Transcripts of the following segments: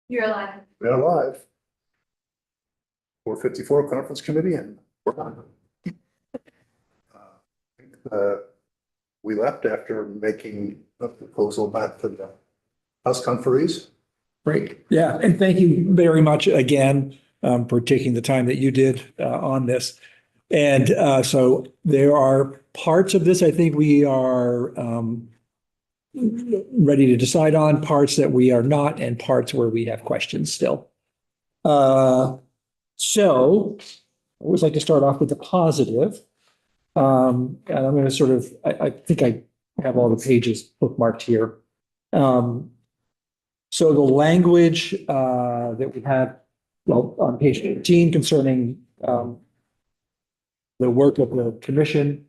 You're alive. We are live. 454 Conference Committee, and we're on. We left after making a proposal back to the House conferees. Great. Yeah. And thank you very much again for taking the time that you did on this. And so there are parts of this I think we are ready to decide on, parts that we are not, and parts where we have questions still. So I always like to start off with the positive. And I'm going to sort of, I think I have all the pages bookmarked here. So the language that we have, well, on page 18 concerning the work of the commission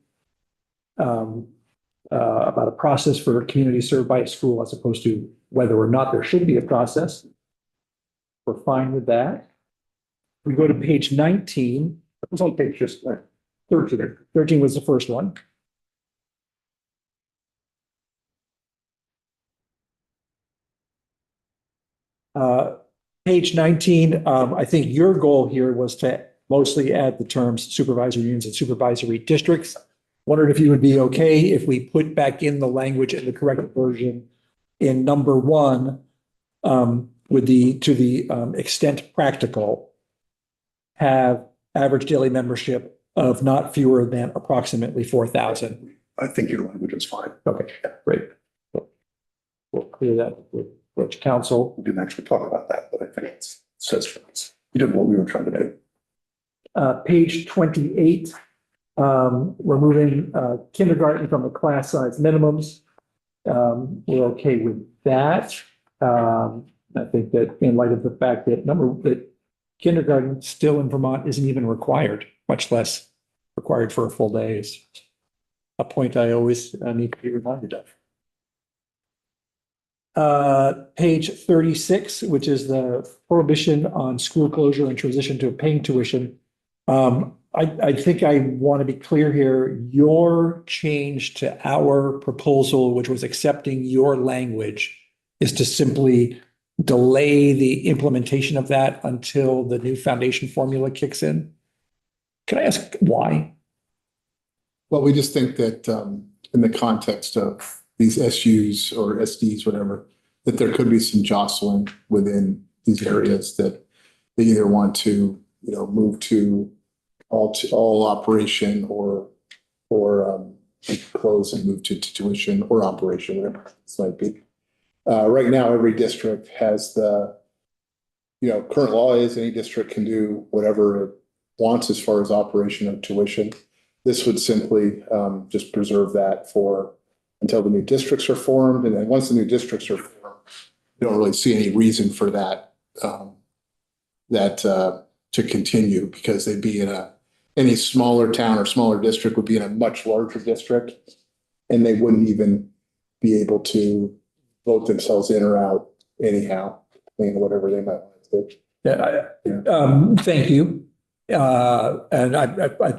about a process for communities served by a school as opposed to whether or not there should be a process. We're fine with that. We go to page 19. It was on page just 13. 13 was the first one. Page 19, I think your goal here was to mostly add the terms supervisory unions and supervisory districts. Wondered if you would be okay if we put back in the language in the correct version in number 1 with the to the extent practical, have average daily membership of not fewer than approximately 4,000. I think your language is fine. Okay, great. We'll clear that with Village Council. We didn't actually talk about that, but I think it says for us. You did what we were trying to do. Page 28, removing kindergarten from the class size minimums. We're okay with that. I think that in light of the fact that kindergarten still in Vermont isn't even required, much less required for a full day, is a point I always need to be reminded of. Page 36, which is the prohibition on school closure and transition to paying tuition. I think I want to be clear here. Your change to our proposal, which was accepting your language, is to simply delay the implementation of that until the new foundation formula kicks in. Can I ask why? Well, we just think that in the context of these SUs or SDs, whatever, that there could be some jostling within these areas that they either want to, move to all operation or close and move to tuition or operation, whatever this might be. Right now, every district has the, current law is any district can do whatever it wants as far as operation of tuition. This would simply just preserve that until the new districts are formed. And then once the new districts are formed, we don't really see any reason for that to continue, because they'd be in any smaller town or smaller district would be in a much larger district, and they wouldn't even be able to vote themselves in or out anyhow, whatever they might want to do. Yeah. Thank you. And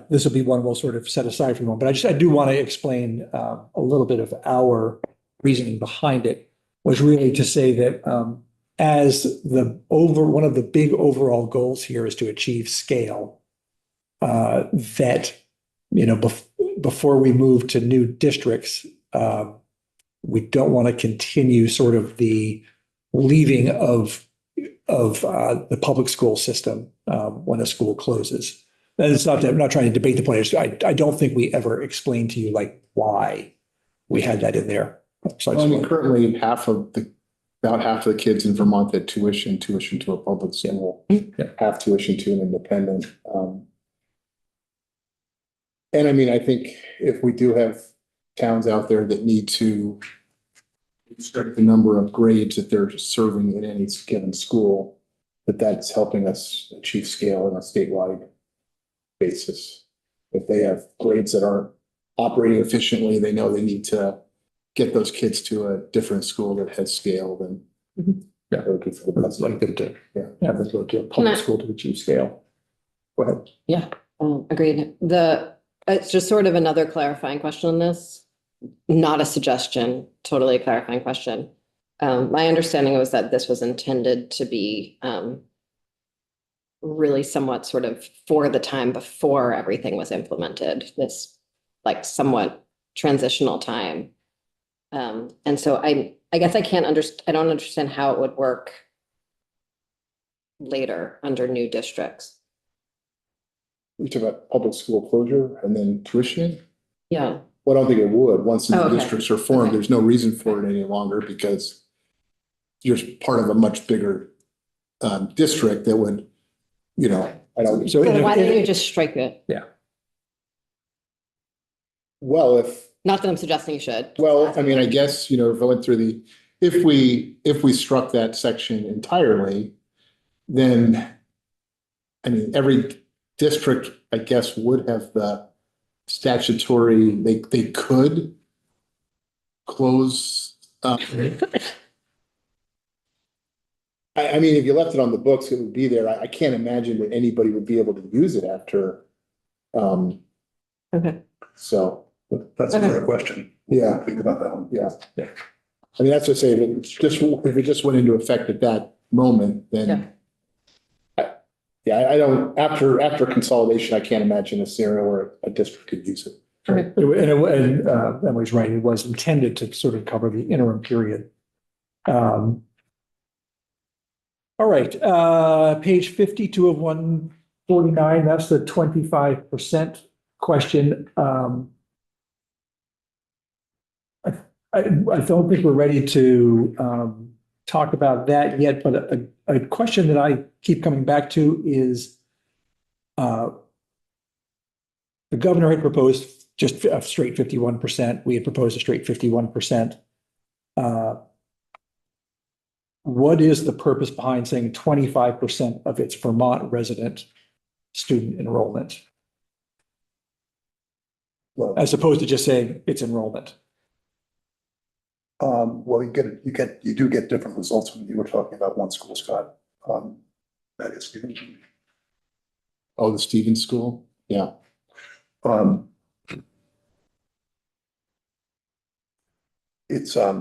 this will be one we'll sort of set aside for a moment, but I do want to explain a little bit of our reasoning behind it. Was really to say that as one of the big overall goals here is to achieve scale, that before we move to new districts, we don't want to continue sort of the leaving of the public school system when a school closes. And it's not that I'm not trying to debate the point. I don't think we ever explained to you why we had that in there. So currently about half of the kids in Vermont that tuition to a public school, have tuition to an independent. And I mean, I think if we do have towns out there that need to restrict the number of grades that they're serving in any given school, that's helping us achieve scale on a statewide basis. If they have grades that aren't operating efficiently, they know they need to get those kids to a different school that has scale, then that would be for the best. Like them to have them go to a public school to achieve scale. Go ahead. Yeah, agreed. It's just sort of another clarifying question on this. Not a suggestion, totally a clarifying question. My understanding was that this was intended to be really somewhat sort of for the time before everything was implemented, this like somewhat transitional time. And so I guess I don't understand how it would work later under new districts. You talk about public school closure and then tuition? Yeah, Well, I don't think it would. Once the Oh, okay. districts are formed, Okay. there's no reason for it any longer because you're part of a much bigger district that would, you know, I don't, So so why don't you just strike it? well, if, Not that I'm suggesting you should. well, I mean, I guess, you know, if I went through the, if we struck that section entirely, then I mean, every district, I guess, would have the statutory, they could close. I mean, if you left it on the books, it would be there. I can't imagine that anybody would be able to use it after. Okay. So, That's a fair question. yeah, Think about that one. yeah. I mean, that's to say, if it just went into effect at that moment, then. Yeah, I don't, after consolidation, I can't imagine a scenario where a district could use it. Okay. And Emily's right, it was intended to sort of cover the interim period. All right, page 52 of 149, that's the 25% question. I don't think we're ready to talk about that yet, but a question that I keep coming back to is the governor had proposed just a straight 51%. We had proposed a straight 51%. What is the purpose behind saying 25% of its Vermont resident student enrollment? Well, As opposed to just saying it's enrollment. well, you do get different results when you were talking about one school, Scott. That is, Oh, the Stevens School? Yeah. It's, I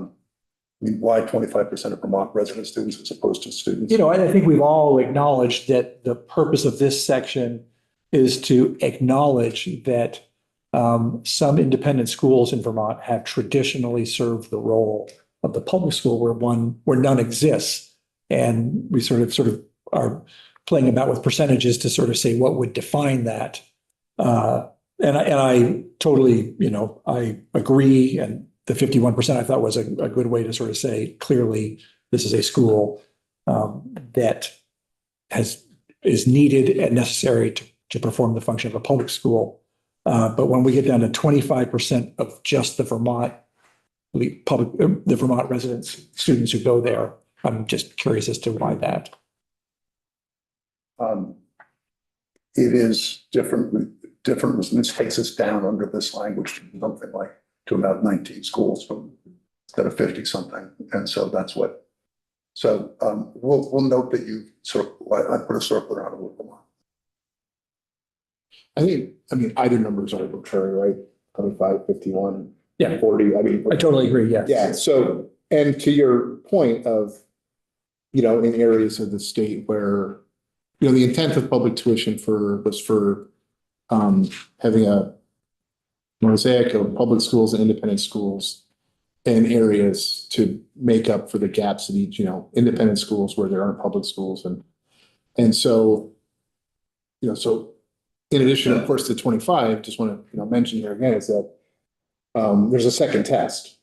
mean, why 25% of Vermont resident students as opposed to students? You know, I think we've all acknowledged that the purpose of this section is to acknowledge that some independent schools in Vermont have traditionally served the role of the public school where none exists. And we sort of are playing about with percentages to sort of say what would define that. And I totally, you know, I agree. And the 51% I thought was a good way to sort of say clearly this is a school that is needed and necessary to perform the function of a public school. But when we get down to 25% of just the Vermont residents, students who go there, I'm just curious as to why that. It is different. This takes us down under this language to something like to about 19 schools instead of 50 something. And so that's what, so we'll note that you I put a circle around it with them. I mean, either number is arbitrary, right? 25, 51, Yeah. 40, I mean. I totally agree, yes. Yeah, so, and to your point of, you know, in areas of the state where, you know, the intent of public tuition was for having a mosaic of public schools and independent schools in areas to make up for the gaps of each, you know, independent schools where there aren't public schools. And so, you know, so in addition, of course, to 25, just want to, you know, mention here again is that there's a second test,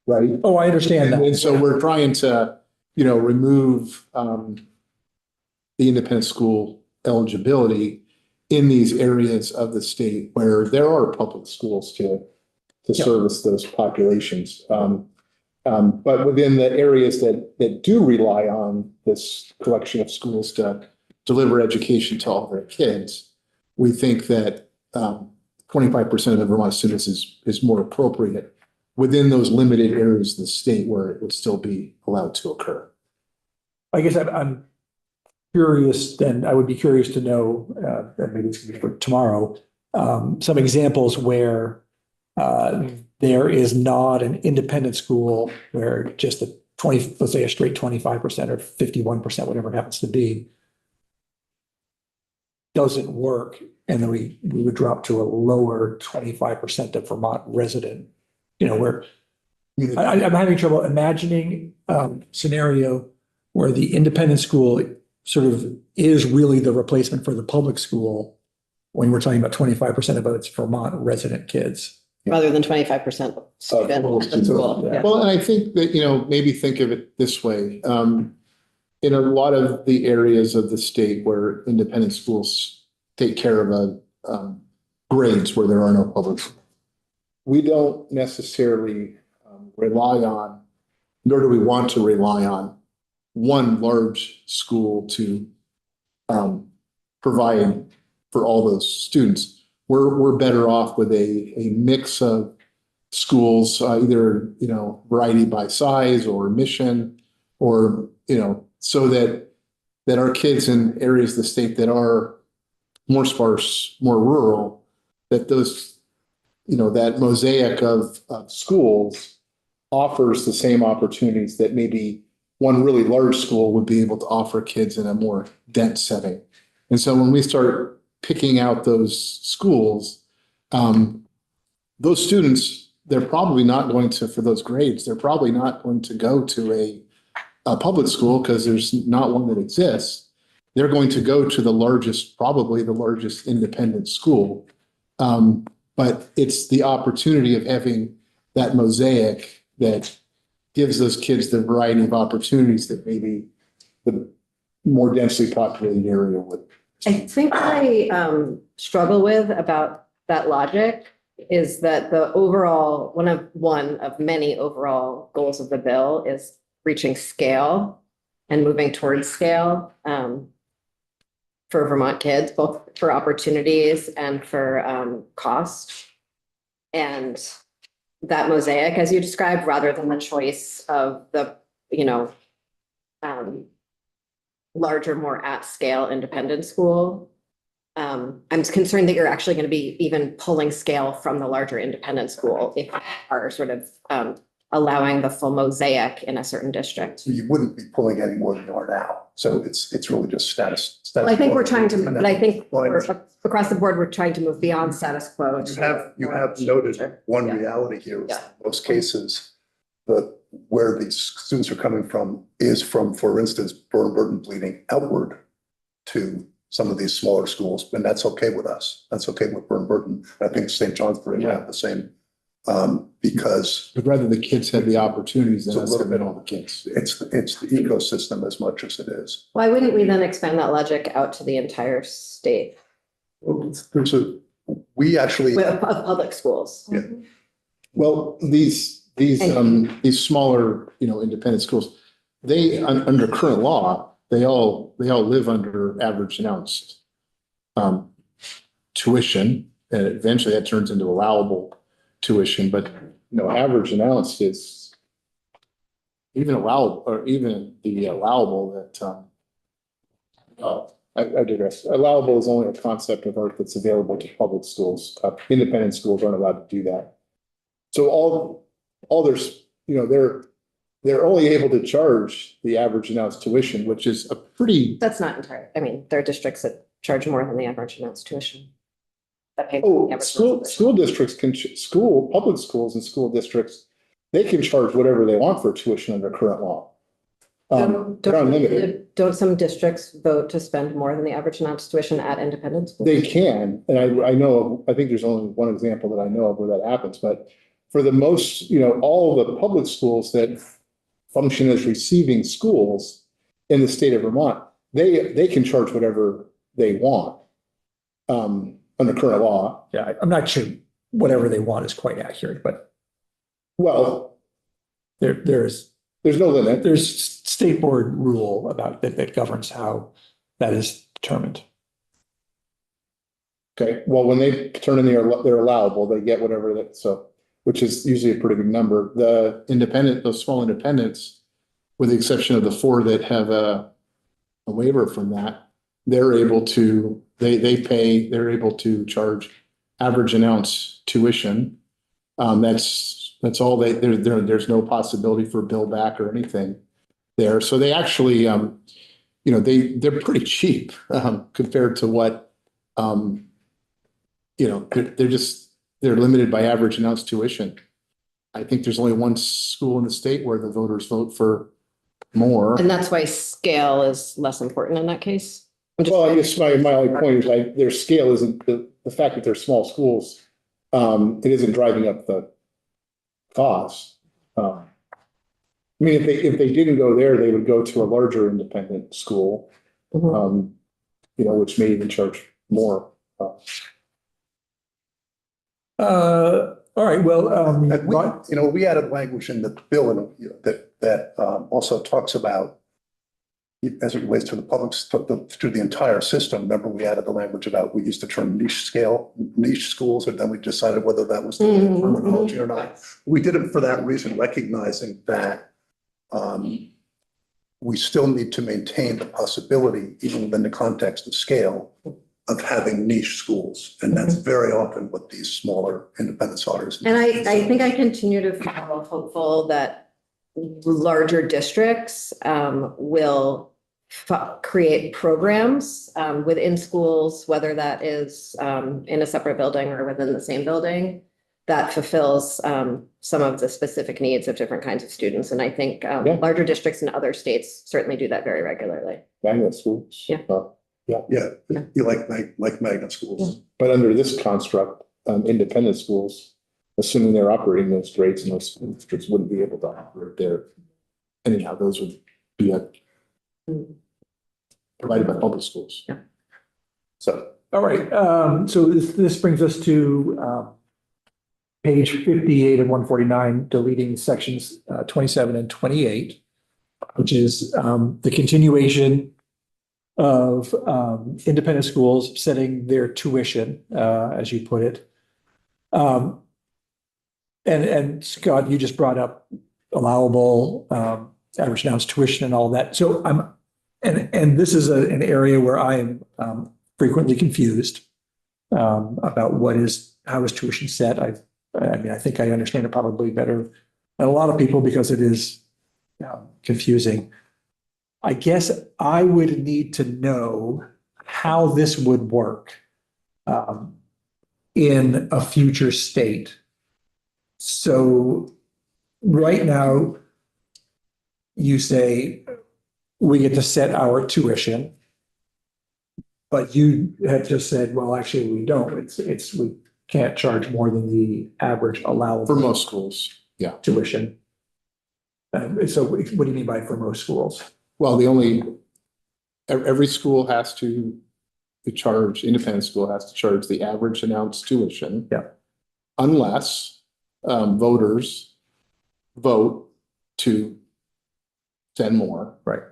right? Oh, I understand that. And so we're trying to, you know, remove the independent school eligibility in these areas of the state where there are public schools to service those populations. But within the areas that do rely on this collection of schools to deliver education to all their kids, we think that 25% of the Vermont students is more appropriate within those limited areas of the state where it would still be allowed to occur. I guess I'm curious, and I would be curious to know, and maybe it's going to be for tomorrow, some examples where there is not an independent school where just a 20, let's say a straight 25% or 51%, whatever it happens to be, doesn't work. And then we would drop to a lower 25% of Vermont resident, where I'm having trouble imagining scenario where the independent school sort of is really the replacement for the public school when we're talking about 25% of its Vermont resident kids. Rather than 25% student at the school. Yeah. Well, and I think that, maybe think of it this way. In a lot of the areas of the state where independent schools take care of grades where there are no public schools, we don't necessarily rely on, nor do we want to rely on one large school to provide for all those students. We're better off with a mix of schools, either, variety by size or mission, or, so that our kids in areas of the state that are more sparse, more rural, that those, that mosaic of schools offers the same opportunities that maybe one really large school would be able to offer kids in a more dense setting. And so when we start picking out those schools, those students, they're probably not going to, for those grades, they're probably not going to go to a public school because there's not one that exists. They're going to go to probably the largest independent school. But it's the opportunity of having that mosaic that gives those kids the variety of opportunities that maybe the more densely populated area would. I think I struggle with about that logic is that the overall, one of many overall goals of the bill is reaching scale and moving towards scale for Vermont kids, both for opportunities and for cost. And that mosaic, as you described, rather than the choice of the, larger, more at-scale independent school. I'm concerned that you're actually going to be even pulling scale from the larger independent school if you are sort of allowing the full mosaic in a certain district. So you wouldn't be pulling any more than you are now. So it's really just status. Well, I think we're trying to, And but I think Well, across the board, we're trying to move beyond status quo. You have noted one Yeah. reality here is Yeah. that in most cases, where these students are coming from is from, for instance, Burton bleeding outward to some of these smaller schools, and that's okay with us. That's okay with Burton. I think St. Johnsbury have the same, because But rather the kids have the opportunities than It's a us little having bit- all the kids. it's the ecosystem as much as it is. Why wouldn't we then expand that logic out to the entire state We actually, of public schools? Yeah. Well, these smaller, independent schools, they, under current law, they all live under average announced tuition, and eventually that turns into allowable tuition, but average announced is even allowable, or even the allowable that I digress. Allowable is only a concept of art that's available to public schools. Independent schools aren't allowed to do that. So all there's, they're only able to charge the average announced tuition, which is a pretty, That's not entirely, I mean, there are districts that charge more than the average announced tuition. That pay the average school districts public schools and school districts, they can charge whatever they want for tuition under current law. They're unlimited. Don't some districts vote to spend more than the average announced tuition at independent schools? They can, and I think there's only one example that I know of where that happens, but for the most, all the public schools that function as receiving schools in the state of Vermont, they can charge whatever they want under current law. Yeah, I'm not sure whatever they want is quite accurate, but Well, there's there's no limit. state board rule about that governs how that is determined. Okay, well, when they turn in they're allowable, they get whatever which is usually a pretty good number. Those small independents, with the exception of the 4 that have a waiver from that, they're able to charge average announced tuition That's all there's no possibility for bill back or anything there. So they actually, they're pretty cheap, compared to what, they're limited by average announced tuition. I think there's only one school in the state where the voters vote for more. And that's why scale is less important in that case? Well, I guess my only point is their scale isn't the fact that they're small schools. It isn't driving up the cost. I mean, if they didn't go there, they would go to a larger independent school, Mhm. Which may even charge more. All right, well, And we added language in the bill that also talks about, as it relates to the public, to the entire system. Remember, we added the language about, we used the term niche schools, and then we decided whether that was the Mhm. terminology or not. We did it for that reason, recognizing that we still need to maintain the possibility, even within the context of scale, of having niche schools. And that's very often what these smaller independent orders. And I think I continue to feel hopeful that larger districts will create programs within schools, whether that is in a separate building or within the same building, that fulfills some of the specific needs of different kinds of students. And I think larger districts in other states certainly do that very regularly. Magnet schools. Yeah. Yeah, you like magnet schools. But under this construct, independent schools, assuming they're operating those grades and those school districts wouldn't be able to operate there. Anyhow, those would be provided by public schools. Yeah. So, all right, so this brings us to page 58 and 149, deleting sections 27 and 28, which is the continuation of independent schools setting their tuition, as you put it. And Scott, you just brought up allowable average announced tuition and all that. So and this is an area where I am frequently confused about how is tuition set. I mean, I think I understand it probably better than a lot of people because it is confusing. I guess I would need to know how this would work in a future state. So right now, you say we get to set our tuition, but you have just said, well, actually, we don't. We can't charge more than the average allowable For most schools, yeah. tuition. So what do you mean by for most schools? Well, every school has to charge, independent school has to charge the average announced tuition. Yeah. Unless voters vote to send more. Right.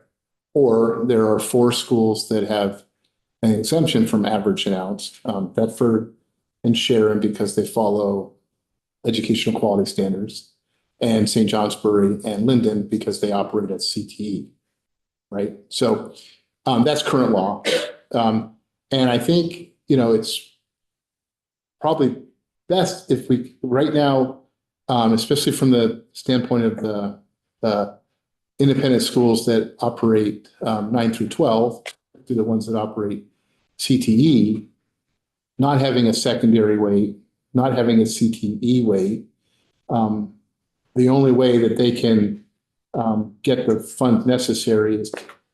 Or there are 4 schools that have an exemption from average announced, Bedford and Sharon, because they follow educational quality standards, and St. Johnsbury and Linden because they operate at CTE. Right. So that's current law. And I think, it's probably best if we right now, especially from the standpoint of the independent schools that operate 9 through 12, to the ones that operate CTE, not having a secondary weight, not having a CTE weight, the only way that they can get the funds necessary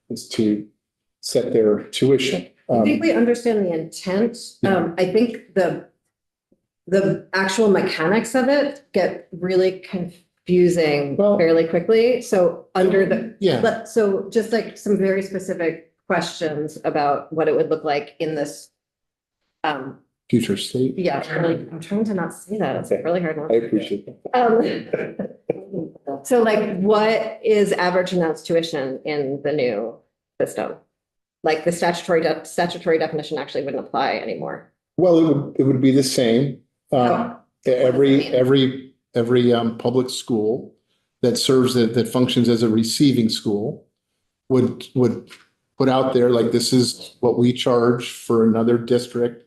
is to set their tuition. I think we understand the intent. I think the actual mechanics of it get really confusing fairly quickly. So so just like some very specific questions about what it would look like in this. Future state. Yeah, I'm trying to not say that. It's really hard. I appreciate that. So like, what is average announced tuition in the new system? Like the statutory definition actually wouldn't apply anymore. Well, it would be the same. Every public school that serves that functions as a receiving school would put out there, like, this is what we charge for another district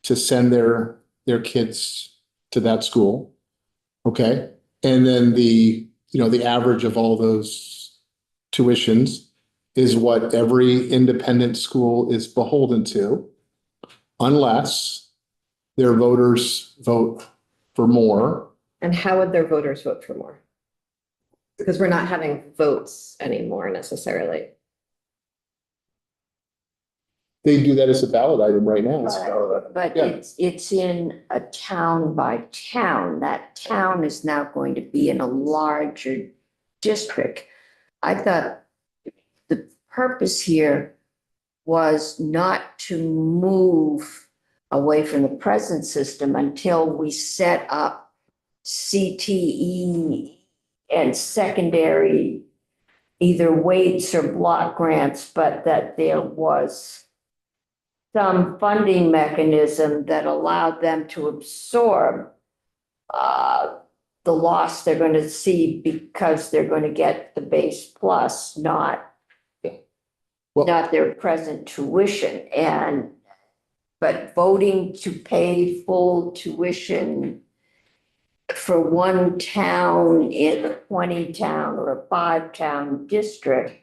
to send their kids to that school. Okay, and then the average of all those tuitions is what every independent school is beholden to, unless their voters vote for more. And how would their voters vote for more? Because we're not having votes anymore necessarily. They do that as a ballot item right now. But Yeah. it's in a town by town. That town is now going to be in a larger district. I thought the purpose here was not to move away from the present system until we set up CTE and secondary, either weights or block grants, but that there was some funding mechanism that allowed them to absorb the loss they're going to see because they're going to get the base plus, not their present tuition. But voting to pay full tuition for one town in a 20-town or a 5-town district.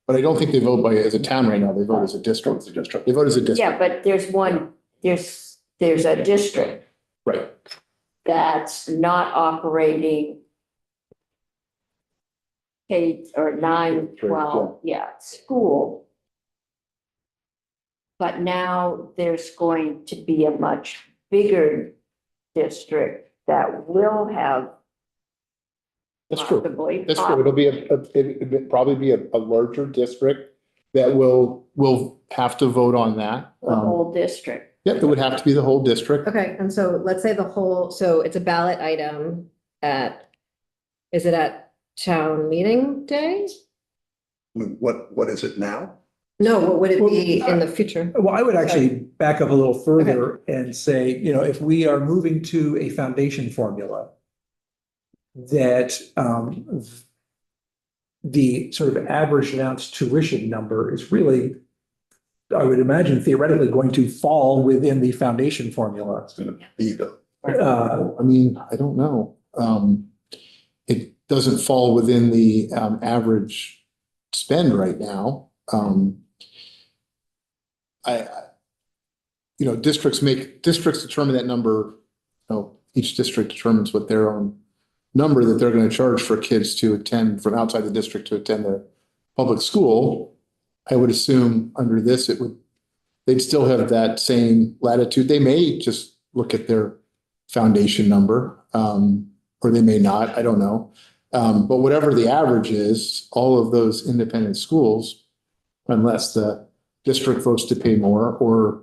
But I don't think they vote as a town right now. They vote as a district. They vote as a district. Yeah, but there's a district Right. that's not operating K or 9, 12, school. But now there's going to be a much bigger district that will have That's true. possibly. That's true. It'll be it'll probably be a larger district that will have to vote on that. The whole district. Yep, it would have to be the whole district. Okay, and so let's say so it's a ballot item is it at town meeting day? What is it now? No, what would it be in the future? Well, I would actually back up a little further and say, if we are moving to a foundation formula, that the sort of average announced tuition number is really, I would imagine theoretically going to fall within the foundation formula. It's going to be the, I mean, I don't know. It doesn't fall within the average spend right now. Districts determine that number. Each district determines what their own number that they're going to charge for kids to attend from outside the district to attend the public school. I would assume under this, they'd still have that same latitude. They may just look at their foundation number, or they may not, I don't know. But whatever the average is, all of those independent schools, unless the district votes to pay more, or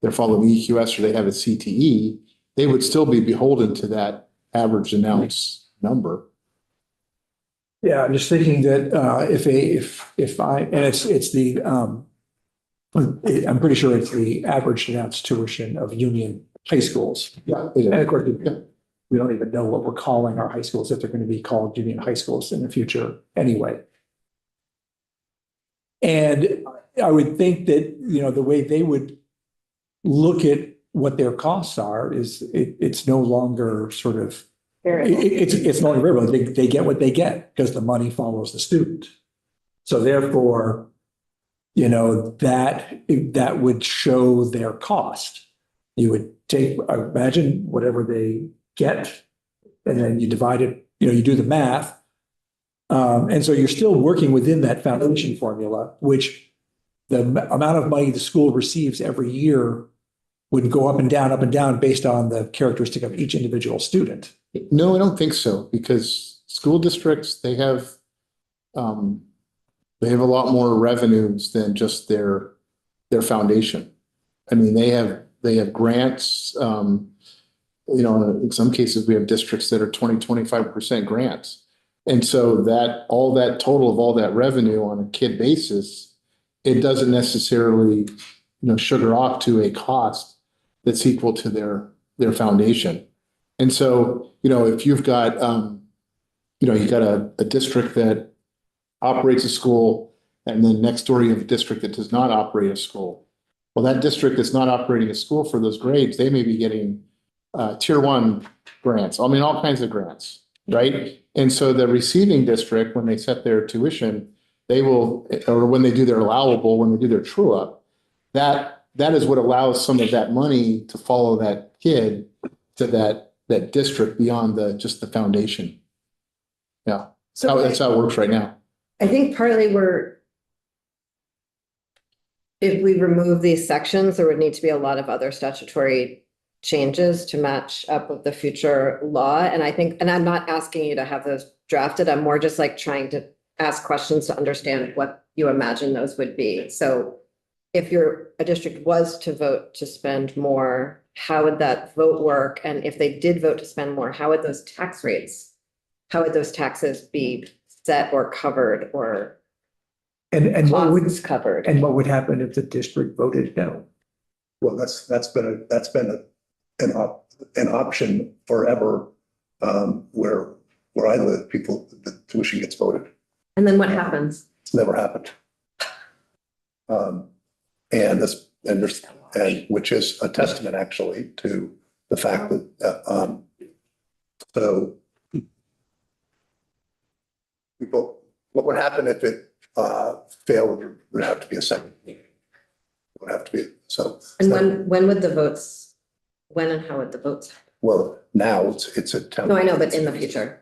they're following EQS or they have a CTE, they would still be beholden to that average announced number. Yeah, I'm just thinking that I'm pretty sure it's the average announced tuition of union high schools. Yeah. And of course, we don't even know what we're calling our high schools, if they're going to be called union high schools in the future anyway. And I would think that, the way they would look at what their costs are is it's no longer sort of, it's no longer variable. They get what they get because the money follows the student. So therefore, that would show their cost. You would imagine whatever they get, and then you divide it, you do the math. And so you're still working within that foundation formula, which the amount of money the school receives every year would go up and down based on the characteristic of each individual student. No, I don't think so, because school districts, they have a lot more revenues than just their foundation. I mean, they have grants. In some cases, we have districts that are 20-25% grants. And so all that total of all that revenue on a kid basis, it doesn't necessarily, sugar off to a cost that's equal to their foundation. And so, if you've got, you've got a district that operates a school, and then next door you have a district that does not operate a school. Well, that district that's not operating a school for those grades, they may be getting tier one grants, I mean, all kinds of grants, right? And so the receiving district, when they set their tuition, they will, or when they do their allowable, when they do their true up, that is what allows some of that money to follow that kid to that district beyond just the foundation. Yeah, So that's how it works right now. I think partly if we remove these sections, there would need to be a lot of other statutory changes to match up with the future law. And I think, and I'm not asking you to have those drafted, I'm more just like trying to ask questions to understand what you imagine those would be. So if a district was to vote to spend more, how would that vote work? And if they did vote to spend more, how would those taxes be set or covered or And what would, costs covered? and what would happen if the district voted no? Well, that's been an option forever, where I live, the tuition gets voted. And then what happens? It's never happened. And which is a testament actually to the fact that, so what would happen if it failed? There would have to be a second. It would have to be, so. And when would the votes, when and how would the votes happen? Well, now it's a town. No, I know, but in the future.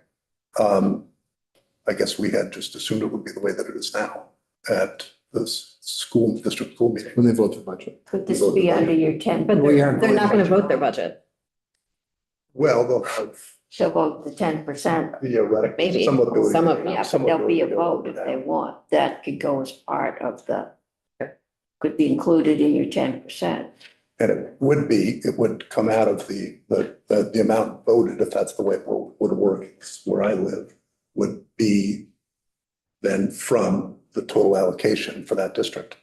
I guess we had just assumed it would be the way that it is now at the district school meeting. When they vote the budget. Could this be under your 10? But We they're aren't not going gonna vote their budget. Well, they'll have She'll vote the 10%. theoretic. Maybe. some ability Some to- of them. Yeah, some but there'll be a ability to vote do if that. they want. That could go as part of could be included in your 10%. And it would come out of the amount voted, if that's the way it would work, where I live, would be then from the total allocation for that district.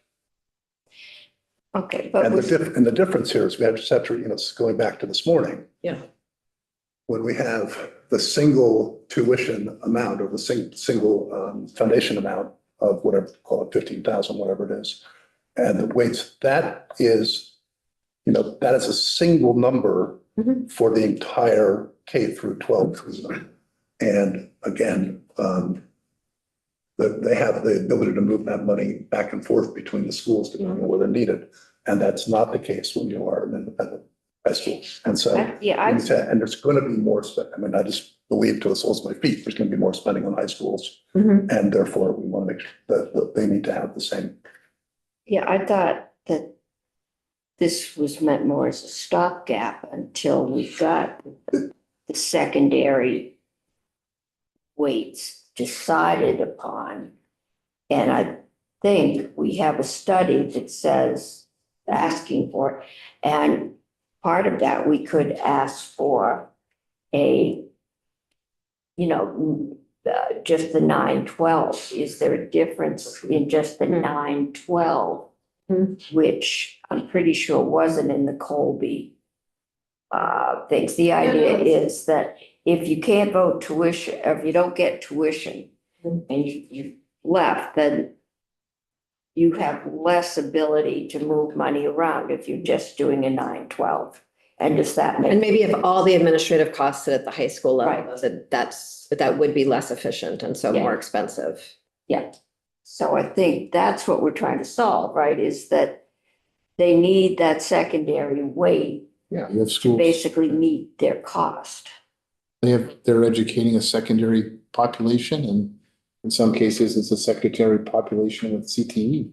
Okay, but And the difference here is we just have to, going back to this morning. Yeah. When we have the single tuition amount or the single foundation amount of whatever, call it 15,000, whatever it is. And the weights, that is a single number Mhm. for the entire K through 12 curriculum. And again, they have the ability to move that money back and forth between the schools depending on where they're needed. And that's not the case when you are an independent high school. And so, and there's going to be more, I just believe to the soles of my feet, there's going to be more spending on high schools. Mhm. And therefore, we want to make sure that they need to have the same. Yeah, I thought that this was meant more as a stopgap until we got the secondary weights decided upon. And I think we have a study that says asking for it. And part of that, we could ask for just the 9-12. Is there a difference in just the 9-12? Which I'm pretty sure wasn't in the Colby things. The idea is that if you can't vote tuition, if you don't get tuition and you left, then you have less ability to move money around if you're just doing a 9-12. And does that make? And maybe if all the administrative costs sit at the high school level, Right. that would be less efficient and so Yeah. more expensive. Yeah. So I think that's what we're trying to solve, right? Is that they need that secondary weight Yeah, you have to schools, basically meet their cost. they're educating a secondary population, and in some cases, it's a secondary population with CTE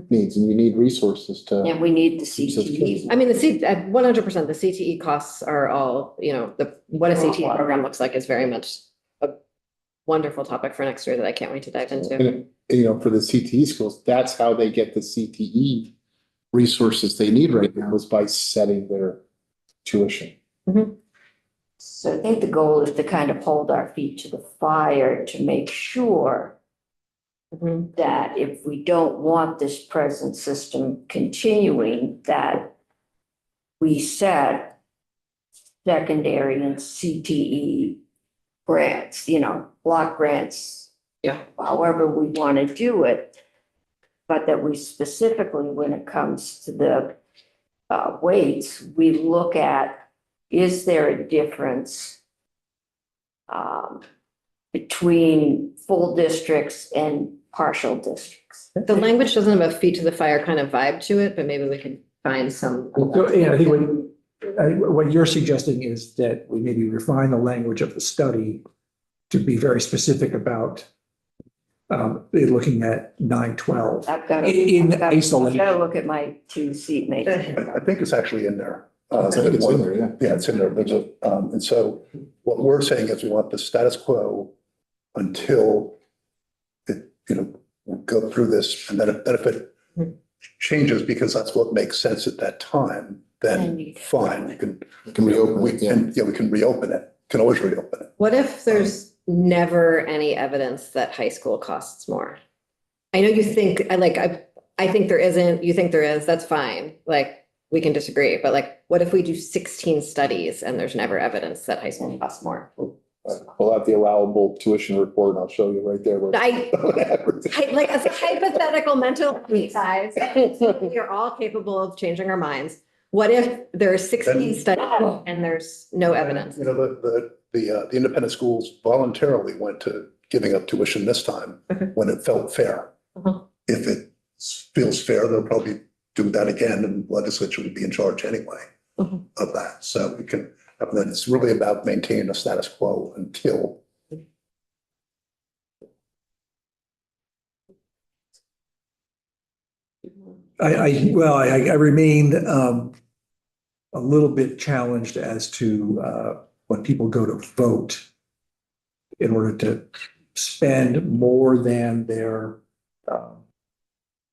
needs, and you need resources to. And we need the CTE. I mean, at 100%, the CTE costs are all, what a CTE program looks like is very much a wonderful topic for next year that I can't wait to dive into. And, for the CTE schools, that's how they get the CTE resources they need right now is by setting their tuition. So I think the goal is to kind of hold our feet to the fire to make sure that if we don't want this present system continuing, that we set secondary and CTE grants, block grants. Yeah. However we want to do it, but that we specifically, when it comes to the weights, we look at is there a difference between full districts and partial districts? The language doesn't have a feet to the fire kind of vibe to it, but maybe we can find some. So, yeah, I think what you're suggesting is that we maybe refine the language of the study to be very specific about looking at 912 I've got in to, isolation. I've got to look at my two seatmates. I think it's actually in there. I think it's in there, yeah. Yeah, it's in there. There's a, and so what we're saying is we want the status quo until it, we'll go through this, and then if it changes, because that's what makes sense at that time, then fine, we can reopen it, yeah. and, we can reopen it, can always reopen it. What if there's never any evidence that high school costs more? I know you think, I think there isn't, you think there is, that's fine. Like, we can disagree, but like, what if we do 16 studies and there's never evidence that high school costs more? Pull out the allowable tuition report and I'll show you right there. Where Like a hypothetical mental exercise, we are all capable of changing our minds. What if there are 16 studies and there's no evidence? The independent schools voluntarily went to giving up tuition this time when it felt fair. If it feels fair, they'll probably do that again, and the legislature would be in charge anyway of that. So we can, and then it's really about maintaining a status quo until. I remain a little bit challenged as to when people go to vote in order to spend more than their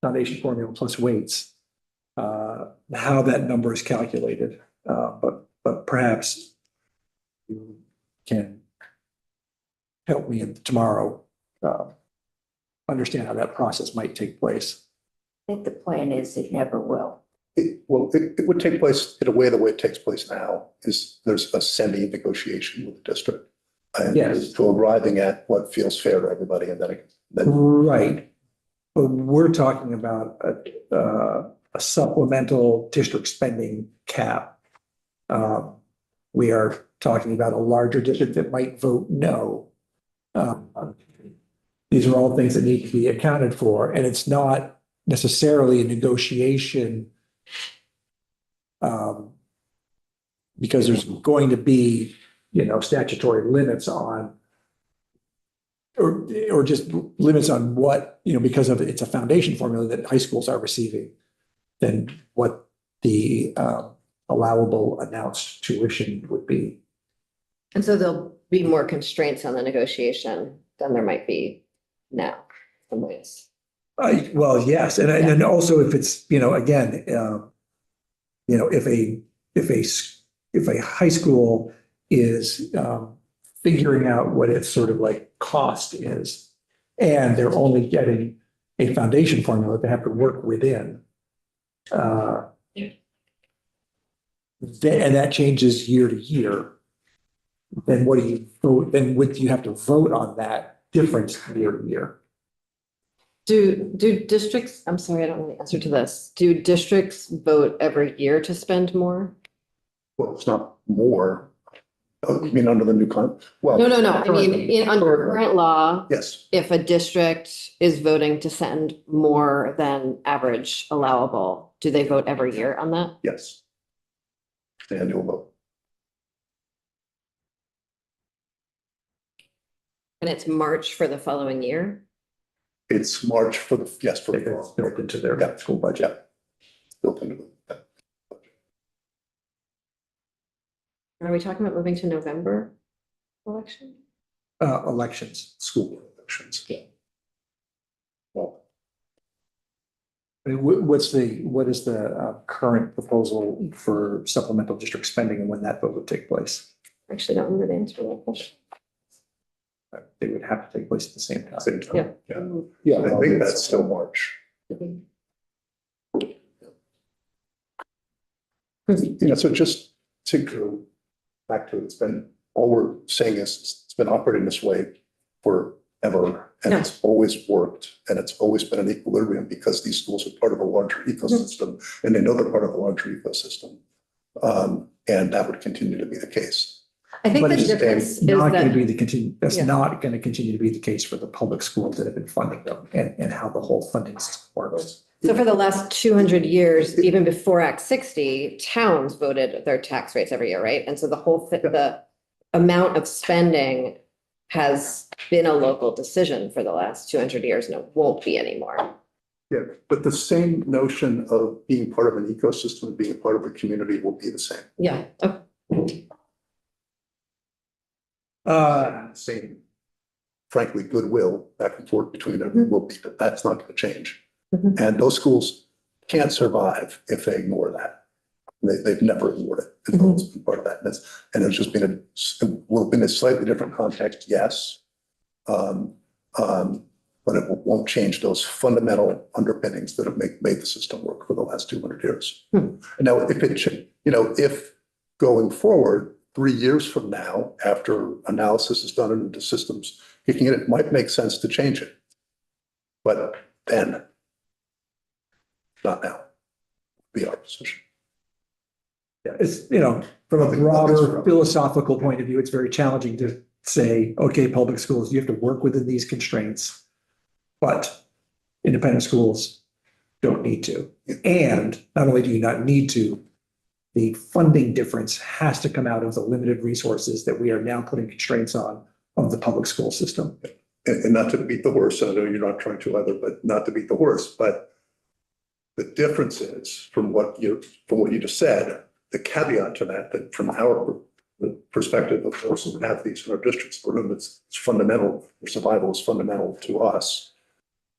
foundation formula plus weights, how that number is calculated. But perhaps you can help me tomorrow understand how that process might take place. I think the plan is it never will. It would take place in a way, the way it takes place now is there's a semi-negotiation with the district. And Yes. to arriving at what feels fair to everybody, and then Right. But we're talking about a supplemental district spending cap. We are talking about a larger district that might vote no. These are all things that need to be accounted for, and it's not necessarily a negotiation because there's going to be, statutory limits on or just limits on what, because of it's a foundation formula that high schools are receiving, than what the allowable announced tuition would be. And so there'll be more constraints on the negotiation than there might be now, in ways. Well, yes, and then also if it's, again, if a high school is figuring out what its sort of like cost is, and they're only getting a foundation formula they have to work within. And that changes year to year. Then what do you vote? Then would you have to vote on that difference year to year? Do districts, I'm sorry, I don't know the answer to this. Do districts vote every year to spend more? well, it's not more. Oh, you mean under the new well. No. I mean, under current law, Yes, if a district is voting to send more than average allowable, do they vote every year on that? yes. The annual vote. And it's March for the following year? It's March for the, yes, for the. It's built into their Yeah. school budget. Yeah. Built into the. Are we talking about moving to November election? Elections. School elections. Yeah. Well, I mean, what is the current proposal for supplemental district spending and when that vote would take place? I actually don't remember the answer to that question. They would have to take place at the same time. same time, yeah. Yeah. I think that's still March. So just to go back to it, it's been, all we're saying is it's been operating this way forever. And Yeah. it's always worked, and it's always been an equilibrium because these schools are part of a larger ecosystem and they know they're part of a larger ecosystem. And that would continue to be the case. I think But the it's difference is not going to be that, that's Yeah. not going to continue to be the case for the public schools that have been funding them and how the whole funding system works. so for the last 200 years, even before Act 60, towns voted their tax rates every year, right? And so the amount of spending has been a local decision for the last 200 years, and it won't be anymore. Yeah, but the same notion of being part of an ecosystem, being a part of a community will be the same. Yeah. Okay. Same, frankly, goodwill back and forth between them will be, but that's not going to change. Mhm. And those schools can't survive if they ignore that. They've never ignored it. It's Mhm. always been part of that. And it's just been been a slightly different context, yes. But it won't change those fundamental underpinnings that have made the system work for the last 200 years. Hmm. And now, if going forward, 3 years from now, after analysis is done into systems kicking in, it might make sense to change it. But then, not now, be our position. Yeah, it's, from a broader philosophical point of view, it's very challenging to say, okay, public schools, you have to work within these constraints, but independent schools don't need to. And not only do you not need to, the funding difference has to come out of the limited resources that we are now putting constraints on of the public school system. And not to beat the horse, I know you're not trying to either, but not to beat the horse, but the difference is from what you just said, the caveat to that from our perspective of those who have these in our districts for whom it's fundamental, their survival is fundamental to us,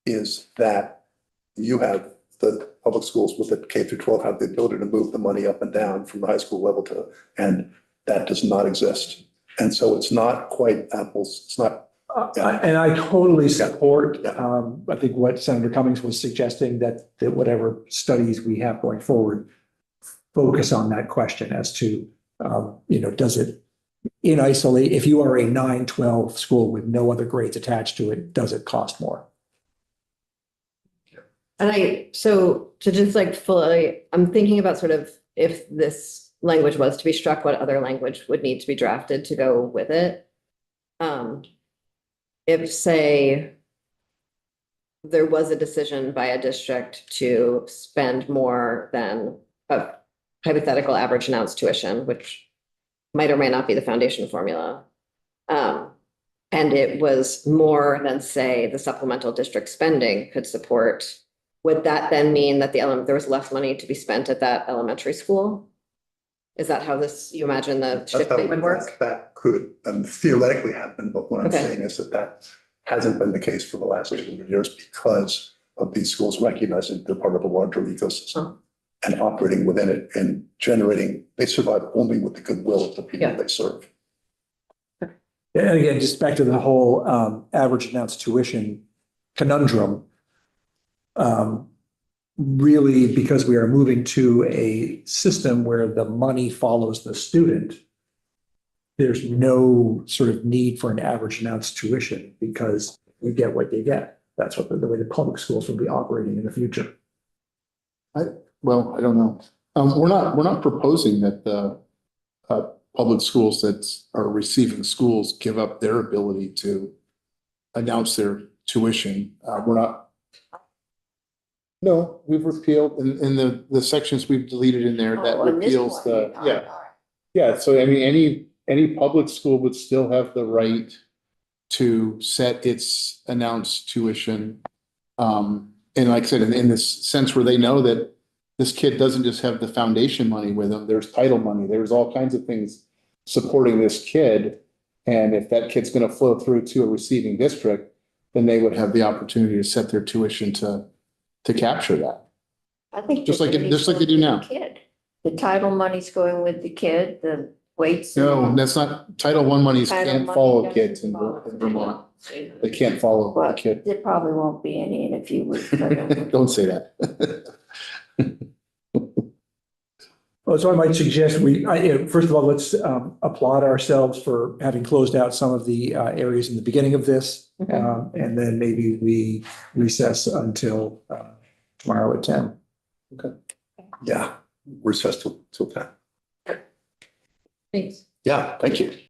is that you have the public schools with the K through 12 have the ability to move the money up and down from the high school level and that does not exist. And so it's not quite apples, it's not. And I totally support, Yeah. I think what Senator Cummings was suggesting that whatever studies we have going forward focus on that question as to, does it in isolate, if you are a 9-12 school with no other grades attached to it, does it cost more? And so to just fully, I'm thinking about sort of if this language was to be struck, what other language would need to be drafted to go with it? If, say, there was a decision by a district to spend more than a hypothetical average announced tuition, which might or may not be the foundation formula, and it was more than, say, the supplemental district spending could support, would that then mean that there was less money to be spent at that elementary school? Is that how you imagine the shifting would work? That could theoretically happen, but what I'm Okay. saying is that hasn't been the case for the last 200 years because of these schools recognizing they're part of a larger ecosystem and operating within it and they survive only with the goodwill of the people they serve. And again, just back to the whole average announced tuition conundrum. Really, because we are moving to a system where the money follows the student, there's no sort of need for an average announced tuition because you get what you get. That's what the way the public schools will be operating in the future. Well, I don't know. We're not proposing that the public schools that are receiving schools give up their ability to announce their tuition. We're not. No, we've repealed in the sections we've deleted in there that repeals the, yeah. So I mean, any public school would still have the right to set its announced tuition. And like I said, in this sense where they know that this kid doesn't just have the foundation money with them, there's title money, there's all kinds of things supporting this kid. And if that kid's going to flow through to a receiving district, then they would have the opportunity to set their tuition to capture that. I think. Just like they do now. Kid. The title money's going with the kid, the weights. No, that's not, Title I monies Title can't money follow doesn't kids in follow. Vermont. They can't follow the But kid. there probably won't be any in a few weeks. I don't know. Don't say that. Well, so I might suggest first of all, let's applaud ourselves for having closed out some of the areas in the beginning of this. And then maybe we recess until tomorrow at 10. Yeah, recess till 10. Thanks. Yeah, thank you.